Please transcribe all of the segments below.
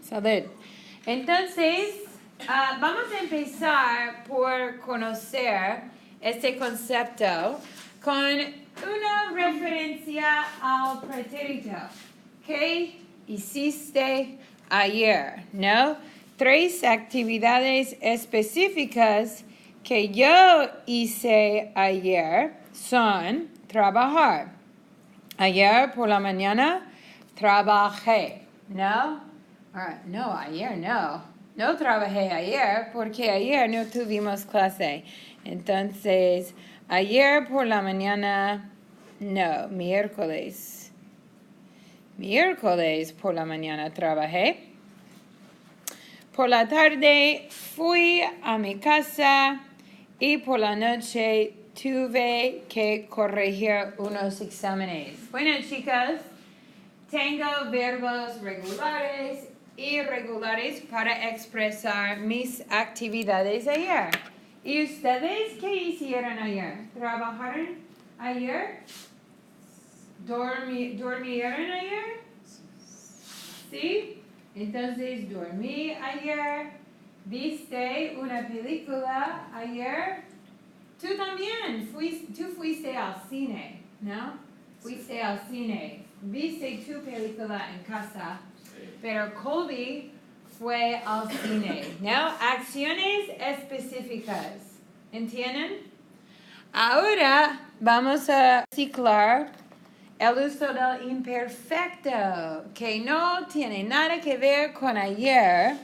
Salud. Entonces, vamos a empezar por conocer este concepto con una referencia al pretérito. ¿Qué hiciste ayer? ¿No? 3 actividades específicas que yo hice ayer son trabajar. Ayer por la mañana trabajé, ¿no? No, ayer no. No trabajé ayer porque ayer no tuvimos clase. Entonces, ayer por la mañana, no, miércoles. Miércoles por la mañana trabajé. Por la tarde fui a mi casa y por la noche tuve que corregir unos exámenes. Bueno, chicas, tengo verbos regulares y irregulares para expresar mis actividades ayer. ¿Y ustedes qué hicieron ayer? ¿Trabajaron ayer? ¿Dormieron ayer? ¿Sí? Entonces, dormí ayer. ¿Viste una película ayer? Tú también. Tú fuiste al cine, ¿no? Fuiste al cine. Viste tu película en casa. Pero Colby fue al cine, ¿no? Acciones específicas. ¿Entienden? Ahora vamos a ciclar el uso del imperfecto, que no tiene nada que ver con ayer.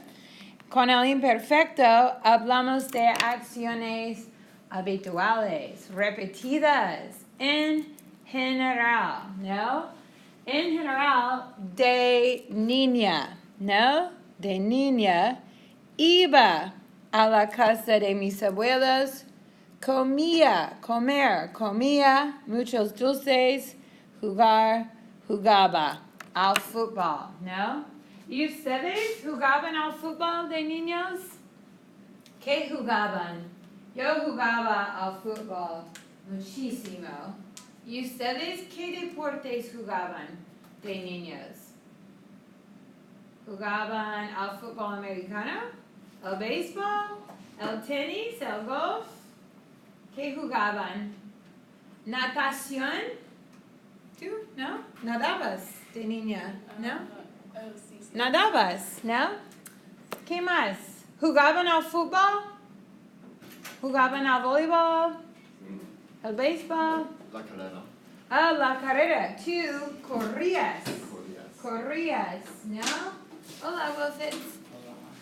Con el imperfecto hablamos de acciones habituales, repetidas, en general, ¿no? En general, de niña, ¿no? De niña, iba a la casa de mis abuelos, comía muchos dulces, jugaba al fútbol, ¿no? ¿Y ustedes jugaban al fútbol de niños? ¿Qué jugaban? Yo jugaba al fútbol muchísimo. ¿Y ustedes qué deportes jugaban de niños? ¿Jugaban al fútbol americano? ¿El béisbol? ¿El tenis? ¿El golf? ¿Qué jugaban? ¿Natación? ¿Tú? ¿No? ¿Nadabas de niña? ¿No? Sí. ¿Nadabas? ¿No? ¿Qué más? ¿Jugaban al fútbol? ¿Jugaban al voleibol? ¿El béisbol? La carrera. Ah, la carrera. Tú corrías, ¿no? Hola, Wilfred.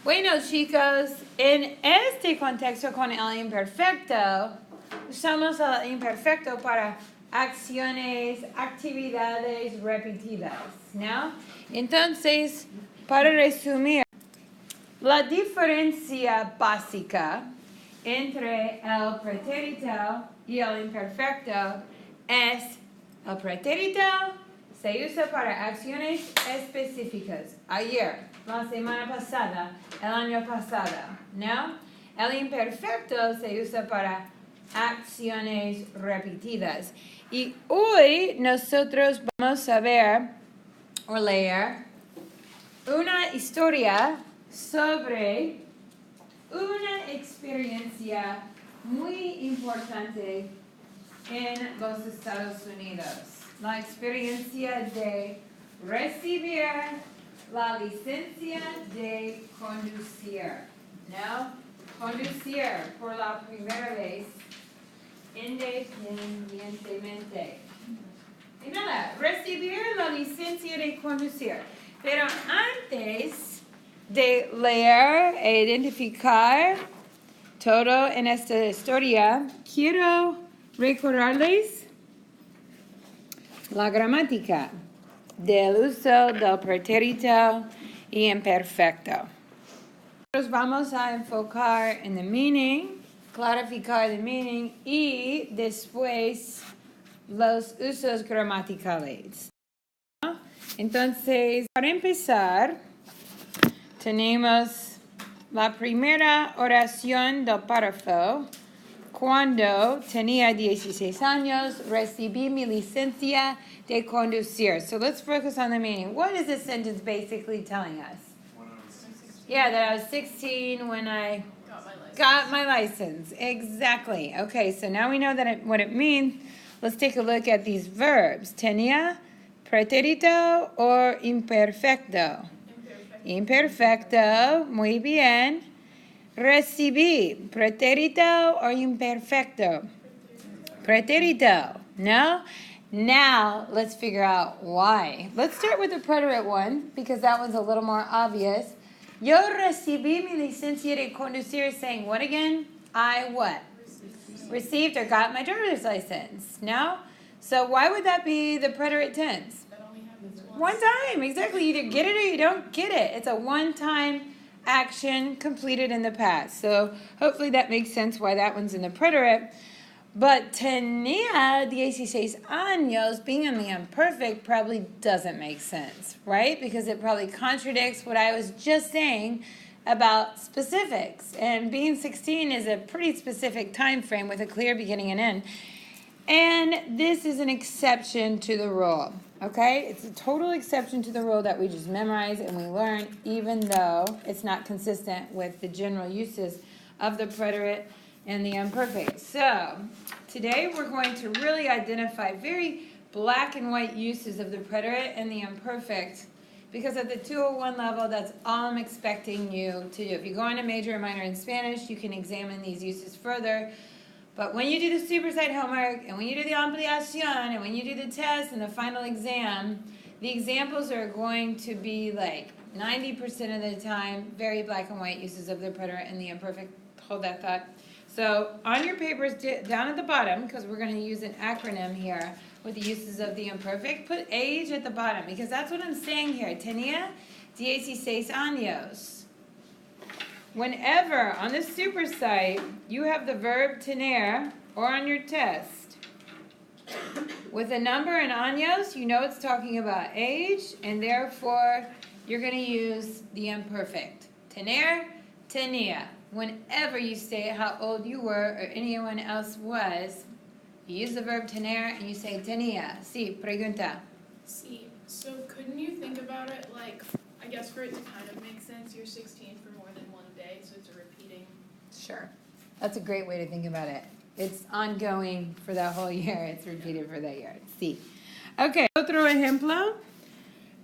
Bueno, chicos, en este contexto con el imperfecto, usamos el imperfecto para acciones, actividades repetidas, ¿no? Entonces, para resumir, la diferencia básica entre el pretérito y el imperfecto es el pretérito se usa para acciones específicas. Ayer, la semana pasada, el año pasado, ¿no? El imperfecto se usa para acciones repetidas. Y hoy nosotros vamos a ver o leer una historia sobre una experiencia muy importante en los Estados Unidos. La experiencia de recibir la licencia de conducir, ¿no? Conducir por la primera vez independientemente. Y nada, recibir la licencia de conducir. Pero antes de leer e identificar todo en esta historia, quiero recordarles la gramática del uso del pretérito y imperfecto. Nosotros vamos a enfocar en the meaning, clarificar the meaning y después los usos gramaticales. Entonces, para empezar, tenemos la primera oración del párrafo. Cuando tenía 16 años, recibí mi licencia de conducir. So let's focus on the meaning. What is this sentence basically telling us? When I was Yeah, that I was 16 when I got my license. Exactly. Okay, so now we know that what it means. Let's take a look at these verbs. Tenía, pretérito, or imperfecto. Imperfecto. Muy bien. Recibí, pretérito or imperfecto? Pretérito. No? Now, let's figure out why. Let's start with the preterite one, because that one's a little more obvious. Yo recibí mi licencia de conducir, saying what again? I what? Received or got my driver's license. No? So why would that be the preterite tense? That only happens One time, exactly. You either get it or you don't get it. It's a one-time action completed in the past. So hopefully that makes sense why that one's in the preterite. But tenía 16 años, being in the imperfect, probably doesn't make sense, right? Because it probably contradicts what I was just saying about specifics. And being 16 is a pretty specific time frame with a clear beginning and end. And this is an exception to the rule, okay? It's a total exception to the rule that we just memorize and we learn, even though it's not consistent with the general uses of the preterite and the imperfect. So today we're going to really identify very black and white uses of the preterite and the imperfect, because at the 201 level, that's all I'm expecting you to do. If you go on a major or minor in Spanish, you can examine these uses further. But when you do the supersite homework, and when you do the ampliación, and when you do the test and the final exam, the examples are going to be like 90% of the time very black and white uses of the preterite and the imperfect. Hold that thought. So on your papers down at the bottom, because we're going to use an acronym here with the uses of the imperfect, put age at the bottom, because that's what I'm saying here. Tenía 16 años. Whenever on the supersite you have the verb tener, or on your test with a number in años, you know it's talking about age, and therefore you're going to use the imperfect. Tener, tenía. Whenever you say how old you were or anyone else was, you use the verb tener and you say tenía. Sí, pregunta. Sí, so couldn't you think about it like, I guess for it to kind of make sense, you're 16 for more than one day, so it's a repeating. Sure. That's a great way to think about it. It's ongoing for that whole year. It's repeated for that year. Sí. Okay, otro ejemplo.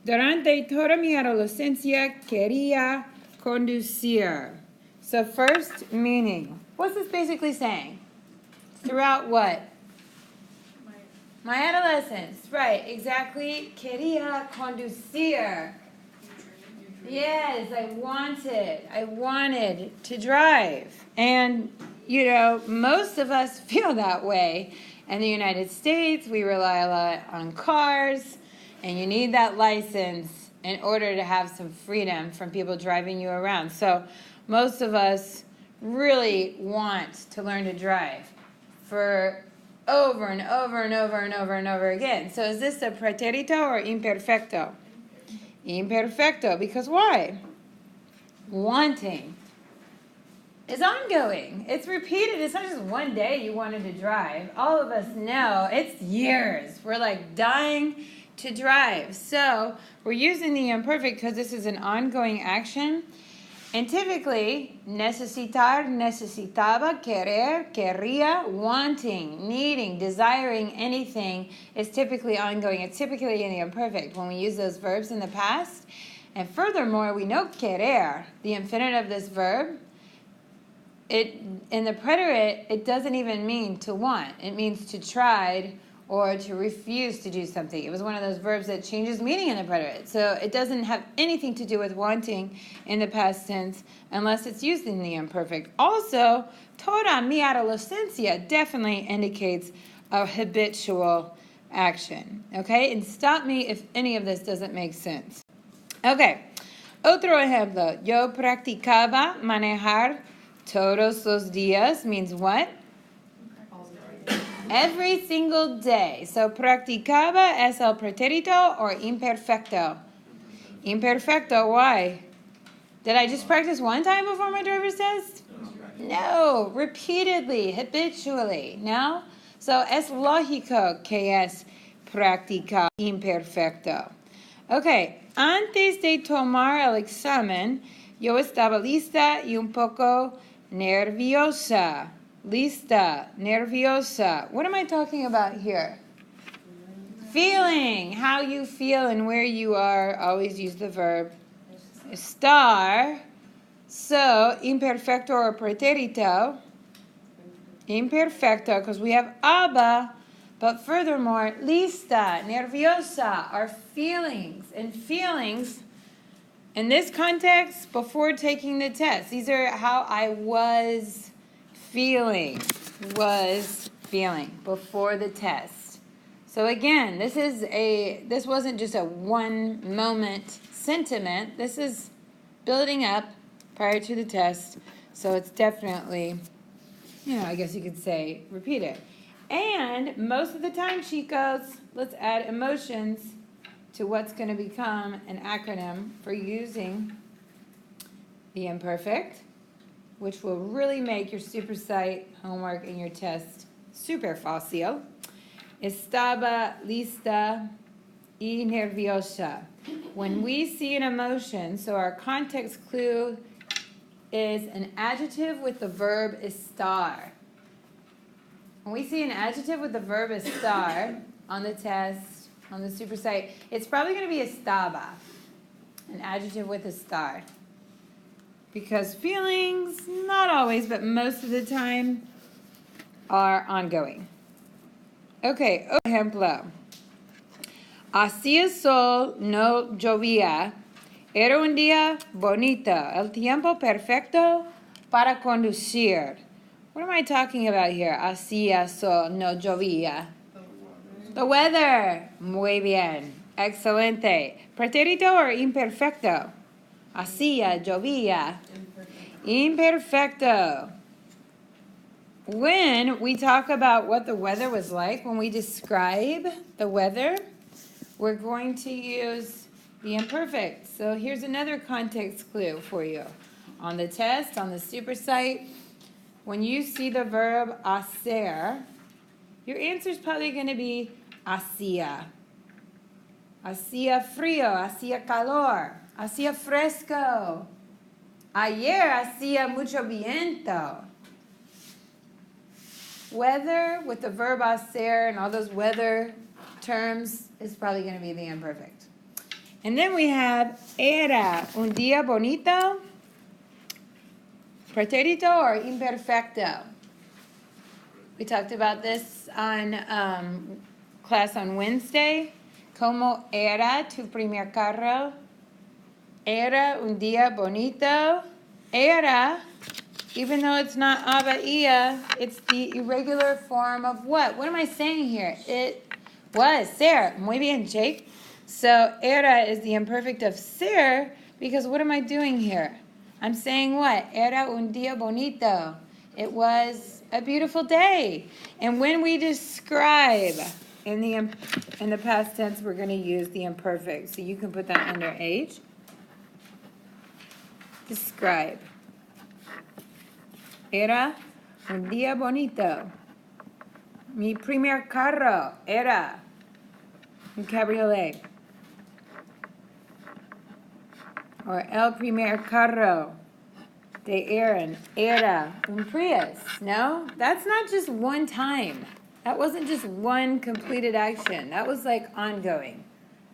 Durante toda mi adolescencia quería conducir. So first, meaning. What's this basically saying? Throughout what? My adolescence. Right, exactly. Quería conducir. Yes, I wanted to drive. And, you know, most of us feel that way. In the United States, we rely a lot on cars, and you need that license in order to have some freedom from people driving you around. So most of us really want to learn to drive for over and over and over and over and over again. So is this a pretérito or imperfecto? Imperfecto, because why? Wanting is ongoing. It's repeated. It's not just one day you wanted to drive. All of us know it's years. We're like dying to drive. So we're using the imperfect because this is an ongoing action. And typically, necesitar, necesitaba, querer, querría, wanting, needing, desiring anything is typically ongoing. It's typically in the imperfect when we use those verbs in the past. And furthermore, we know querer, the infinitive of this verb, in the preterite, it doesn't even mean to want. It means to try or to refuse to do something. It was one of those verbs that changes meaning in the preterite. So it doesn't have anything to do with wanting in the past tense unless it's used in the imperfect. Also, toda mi adolescencia definitely indicates a habitual action. Okay? And stop me if any of this doesn't make sense. Okay. Otro ejemplo. Yo practicaba manejar todos los días means what? Every single day. So, practicaba es el pretérito or imperfecto? Imperfecto, why? Did I just practice one time before my driver's test? No, repeatedly, habitually. No? So, es lógico que es practica imperfecto. Okay, antes de tomar el examen, Yo estaba lista y un poco nerviosa. Lista, nerviosa. What am I talking about here? Feeling, how you feel and where you are. Always use the verb estar. So, imperfecto or pretérito. Imperfecto, because we have aba. But furthermore, lista, nerviosa are feelings. And feelings, in this context, before taking the test, these are how I was feeling. Was feeling before the test. So again, this wasn't just a one moment sentiment. This is building up prior to the test. So it's definitely, I guess you could say repeated. And most of the time, chicos, let's add emotions to what's going to become an acronym for using the imperfect, which will really make your super sight homework and your test super fácil. Estaba lista y nerviosa. When we see an emotion, so our context clue is an adjective with the verb estar. When we see an adjective with the verb estar on the test, on the super site, it's probably going to be estaba, an adjective with estar. Because feelings, not always, but most of the time, are ongoing. Okay, ejemplo. Hacía sol, no llovía. Era un día bonito. El tiempo perfecto para conducir. What am I talking about here? Hacía sol, no llovía. The weather. Muy bien. Excelente. Pretérito or imperfecto? Hacía, llovía. Imperfecto. When we talk about what the weather was like, when we describe the weather, we're going to use the imperfect. So here's another context clue for you. On the test, on the super site, when you see the verb hacer, your answer is probably going to be hacía. Hacía frío, hacía calor, hacía fresco. Ayer hacía mucho viento. Weather with the verb hacer and all those weather terms is probably going to be the imperfect. And then we have era un día bonito. Pretérito or imperfecto? We talked about this on class on Wednesday. ¿Cómo era tu primer carro? Era un día bonito. Era, even though it's not abaía, it's the irregular form of what? What am I saying here? It was ser. Muy bien, Jake. So era is the imperfect of ser because what am I doing here? I'm saying what? Era un día bonito. It was a beautiful day. And when we describe in the past tense, we're going to use the imperfect. So you can put that under H. Describe. Era un día bonito. Mi primer carro era un cabriolet. Or el primer carro de Aaron era un Prius. No, that's not just one time. That wasn't just one completed action. That was like ongoing.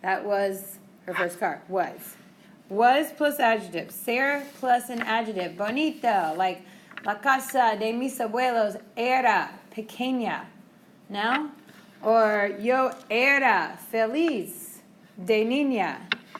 That was her first car. Was plus adjective. Ser plus an adjective. Bonito, like la casa de mis abuelos era pequeña. No? Or yo era feliz de niña.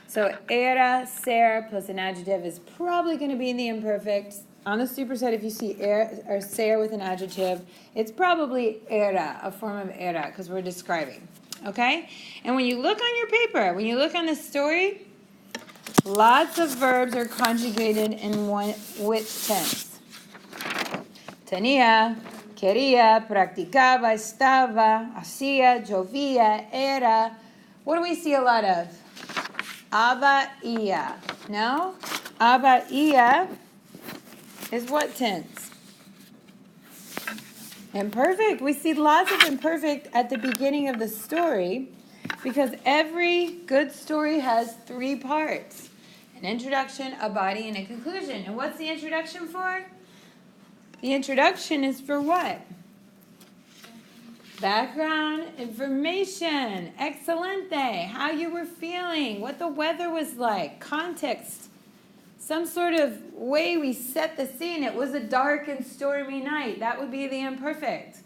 So era, ser plus an adjective is probably going to be in the imperfect. On the superset, if you see er or ser with an adjective, it's probably era, a form of era, because we're describing. Okay? And when you look on your paper, when you look on the story, lots of verbs are conjugated in which tense? Tenía, quería, practicaba, estaba, hacía, llovía, era. What do we see a lot of? Abaía. No? Abaía is what tense? Imperfect. We see lots of imperfect at the beginning of the story because every good story has three parts. An introduction, a body, and a conclusion. And what's the introduction for? The introduction is for what? Background information. Excelente. How you were feeling. What the weather was like. Context. Some sort of way we set the scene. It was a dark and stormy night. That would be the imperfect.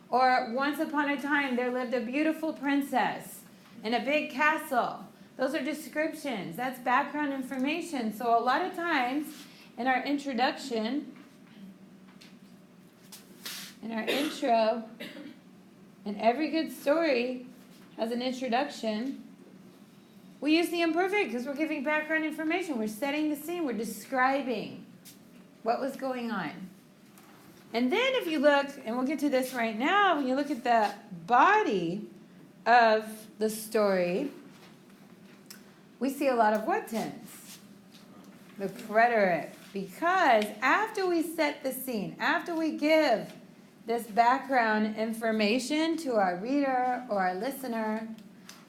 Or once upon a time there lived a beautiful princess in a big castle. Those are descriptions. That's background information. So a lot of times in our introduction, in our intro, and every good story has an introduction, we use the imperfect because we're giving background information. We're setting the scene. We're describing what was going on. And then if you look, and we'll get to this right now, when you look at the body of the story, we see a lot of what tense? The preterite. Because after we set the scene, after we give this background information to our reader or our listener,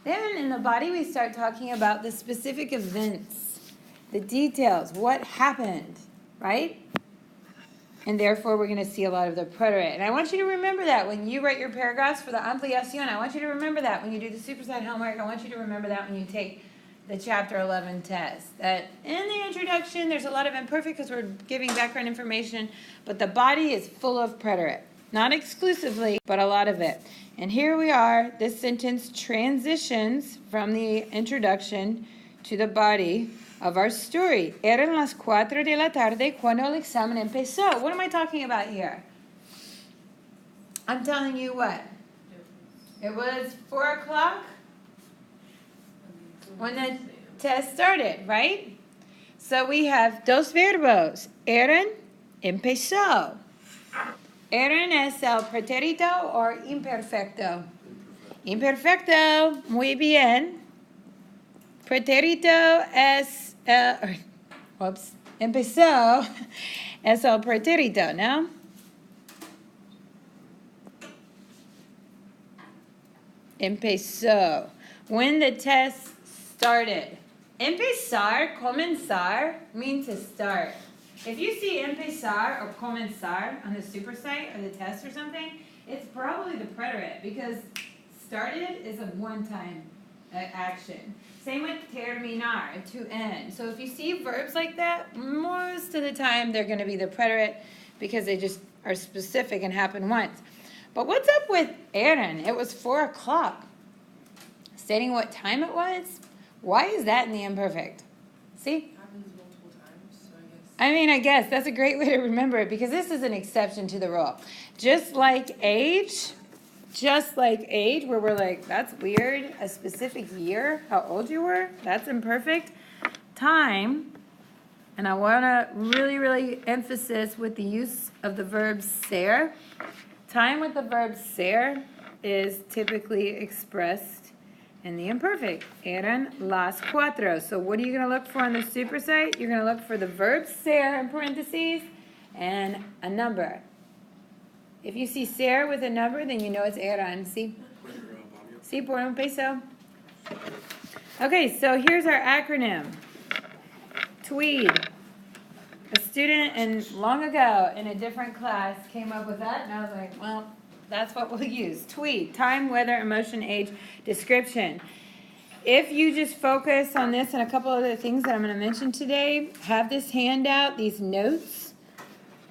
then in the body we start talking about the specific events, the details, what happened, right? And therefore we're going to see a lot of the preterite. And I want you to remember that when you write your paragraphs for the ampliación. I want you to remember that when you do the superside homework. I want you to remember that when you take the chapter 11 test. That in the introduction there's a lot of imperfect because we're giving background information, but the body is full of preterite. Not exclusively, but a lot of it. And here we are. This sentence transitions from the introduction to the body of our story. Eran las 4 de la tarde cuando el examen empezó. What am I talking about here? I'm telling you what? It was 4 o'clock when the test started, right? So we have dos verbos. Eran, empezó. Eran es el pretérito or imperfecto? Imperfecto, muy bien. Pretérito es empezó es el pretérito, ¿no? Empezó. When the test started. Empezar, comenzar, means to start. If you see empezar or comenzar on the supersite or the test or something, it's probably the preterite because started is a one-time action. Same with terminar, to end. So if you see verbs like that, most of the time they're going to be the preterite because they just are specific and happen once. But what's up with eran? It was 4 o'clock. Stating what time it was? Why is that in the imperfect? See? I guess that's a great way to remember it because this is an exception to the rule. Just like age, where we're like, that's weird, a specific year, how old you were, that's imperfect. Time, and I want to really emphasis with the use of the verb ser. Time with the verb ser is typically expressed in the imperfect. Eran las 4. So what are you going to look for on the supersite? You're going to look for the verb ser in parentheses and a number. If you see ser with a number, then you know it's eran. See? See, por un peso. Okay, so here's our acronym. Tweed. A student long ago in a different class came up with that, and I was like, well, that's what we'll use. Tweed. Time, weather, emotion, age, description. If you just focus on this and a couple other things that I'm going to mention today, have this handout, these notes.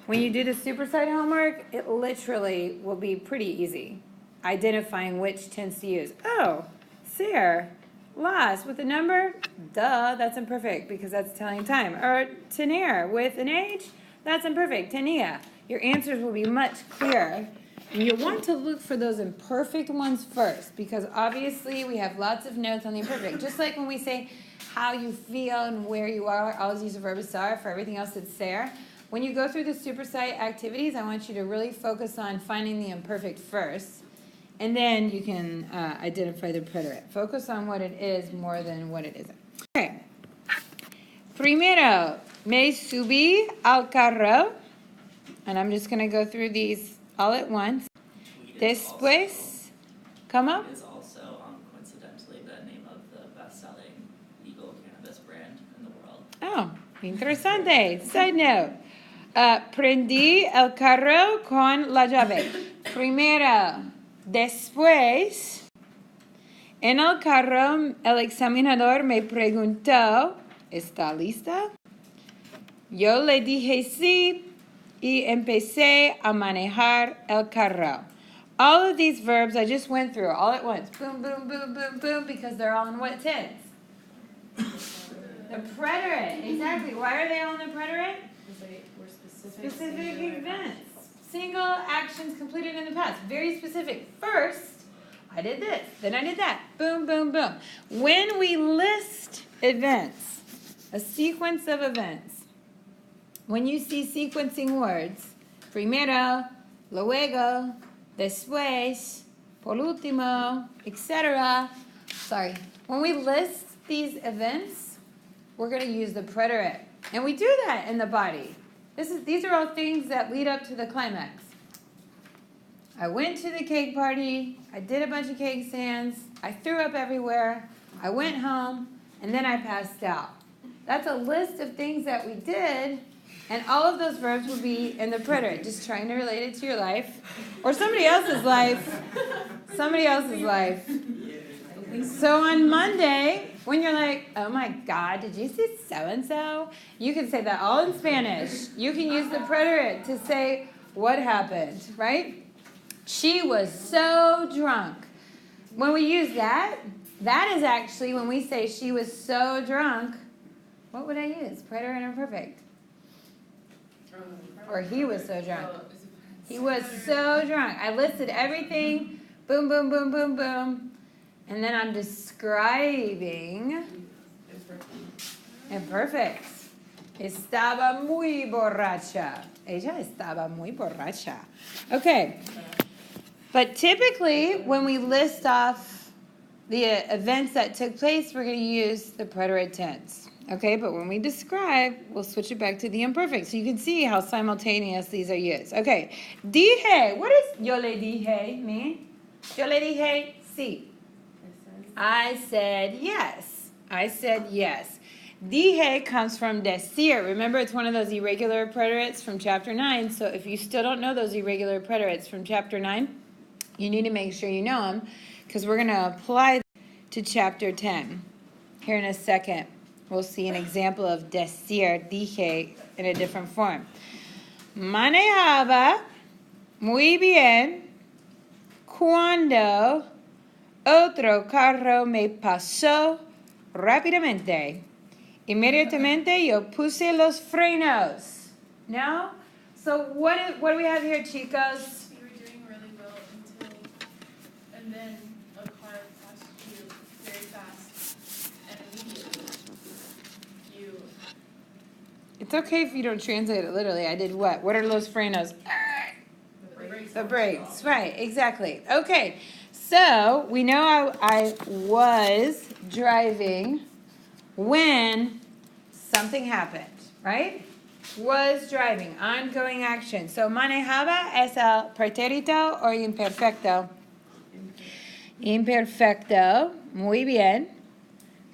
When you do the supersite homework, it literally will be pretty easy. Identifying which tense to use. Oh, ser, las with a number, duh, that's imperfect because that's telling time. Or tener with an age, that's imperfect, tenía. Your answers will be much clearer. And you want to look for those imperfect ones first because obviously we have lots of notes on the imperfect. Just like when we say how you feel and where you are, I always use the verb estar. For everything else, it's ser. When you go through the supersite activities, I want you to really focus on finding the imperfect first. And then you can identify the preterite. Focus on what it is more than what it isn't. Okay. Primero, me subí al carro. And I'm just going to go through these all at once. Después, ¿cómo? Tweed is also, coincidentally, the name of the best-selling legal cannabis brand in the world. Interesante. Side note. Prendí el carro con la llave. Primero. Después, en el carro, el examinador me preguntó, ¿está lista? Yo le dije sí y empecé a manejar el carro. All of these verbs I just went through all at once. Boom, boom, boom, boom, boom, because they're all in what tense? The preterite. Exactly. Why are they all in the preterite? Because they were specific. Specific events. Single actions completed in the past. Very specific. First, I did this. Then I did that. Boom, boom, boom. When we list events, a sequence of events, when you see sequencing words, primero, luego, después, por último, etc. Sorry. When we list these events, we're going to use the preterite. And we do that in the body. These are all things that lead up to the climax. I went to the cake party. I did a bunch of cake stands. I threw up everywhere. I went home, and then I passed out. That's a list of things that we did, and all of those verbs will be in the preterite, just trying to relate it to your life or somebody else's life. Somebody else's life. So on Monday, when you're like, oh my God, did you see so-and-so? You can say that all in Spanish. You can use the preterite to say what happened, right? She was so drunk. When we use that, that is actually when we say she was so drunk, what would I use? Preterite or imperfect? Or he was so drunk. He was so drunk. I listed everything, boom, boom, boom, boom, boom. And then I'm describing imperfect. Estaba muy borracha. Ella estaba muy borracha. Okay. But typically, when we list off the events that took place, we're going to use the preterite tense. Okay, but when we describe, we'll switch it back to the imperfect. So you can see how simultaneous these are used. Okay. Dije. What is yo le dije? Me? Yo le dije sí. I said yes. I said yes. Dije comes from decir. Remember, it's one of those irregular preterites from chapter 9. So if you still don't know those irregular preterites from chapter 9, you need to make sure you know them, because we're going to apply to chapter 10. Here in a second, we'll see an example of decir, dije, in a different form. Manejaba muy bien cuando otro carro me pasó rápidamente. Inmediatamente yo puse los frenos. No? So what do we have here, chicos? You were doing really well and then a car passed you very fast, and immediately you... It's okay if you don't translate it literally. I did what? What are los frenos? The brakes. Right, exactly. Okay. So, we know I was driving when something happened, right? Was driving, ongoing action. So, manejaba es el pretérito o imperfecto? Imperfecto. Muy bien.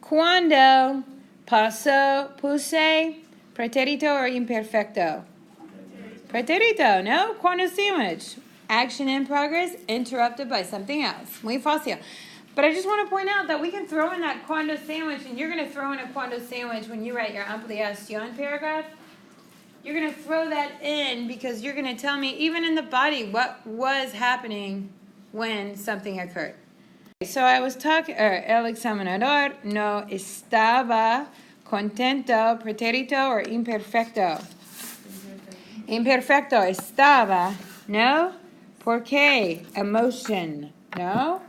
Cuando pasó, puse, pretérito o imperfecto? Pretérito, no? Cuando sandwich. Action in progress, interrupted by something else. Muy fácil. But I just want to point out that we can throw in that cuando sandwich, and you're going to throw in a cuando sandwich when you write your ampliación paragraph. You're going to throw that in because you're going to tell me, even in the body, what was happening when something occurred. So I was talking, el examinador no estaba contento, pretérito or imperfecto? Imperfecto, estaba, no? ¿Por qué? Emotion, no?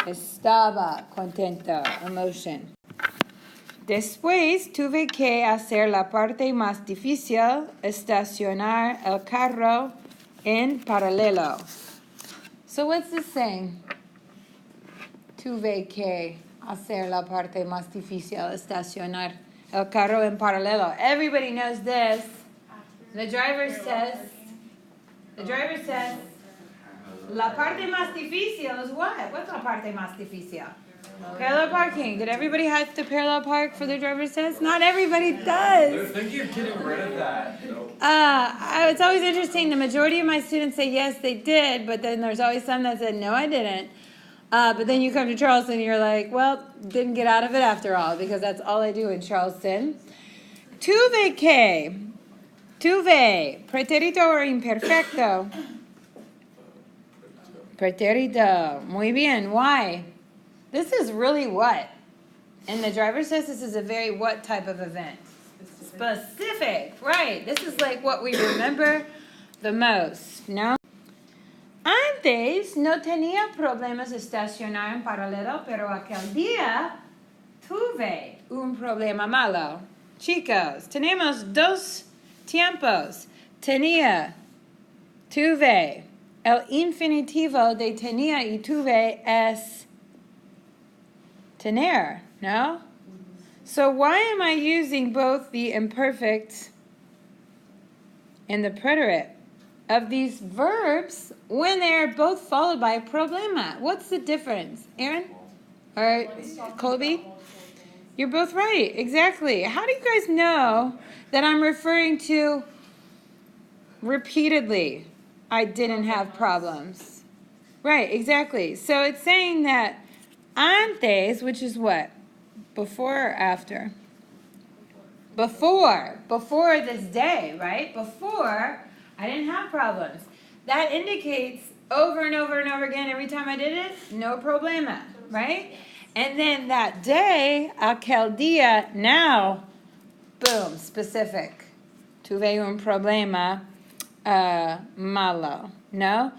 Estaba contento, emotion. Después tuve que hacer la parte más difícil, estacionar el carro en paralelo. So what's this saying? Tuve que hacer la parte más difícil, estacionar el carro en paralelo. Everybody knows this. The driver says, la parte más difícil is what? What's la parte más difícil? Parallel parking. Did everybody have to parallel park for their driver's test? Not everybody does. They're thinking of getting rid of that. It's always interesting. The majority of my students say yes, they did, but then there's always some that said no, I didn't. But then you come to Charleston and you're like, well, didn't get out of it after all, because that's all I do in Charleston. Tuve que. Tuve. Pretérito or imperfecto? Pretérito. Muy bien. Why? This is really what? In the driver's test, this is a very what type of event? Specific. Right. This is like what we remember the most. No? Antes no tenía problemas de estacionar en paralelo, pero aquel día tuve un problema malo. Chicos, tenemos dos tiempos. Tenía, tuve. El infinitivo de tenía y tuve es tener, no? So why am I using both the imperfect and the preterite of these verbs when they're both followed by a problema? What's the difference? Aaron? Or Colby? You're both right. Exactly. How do you guys know that I'm referring to repeatedly I didn't have problems? Right, exactly. So it's saying that antes, which is what? Before or after? Before this day, right? Before, I didn't have problems. That indicates over and over and over again, every time I did it, no problema, right? And then that day, aquel día, now, boom, specific. Tuve un problema malo, no?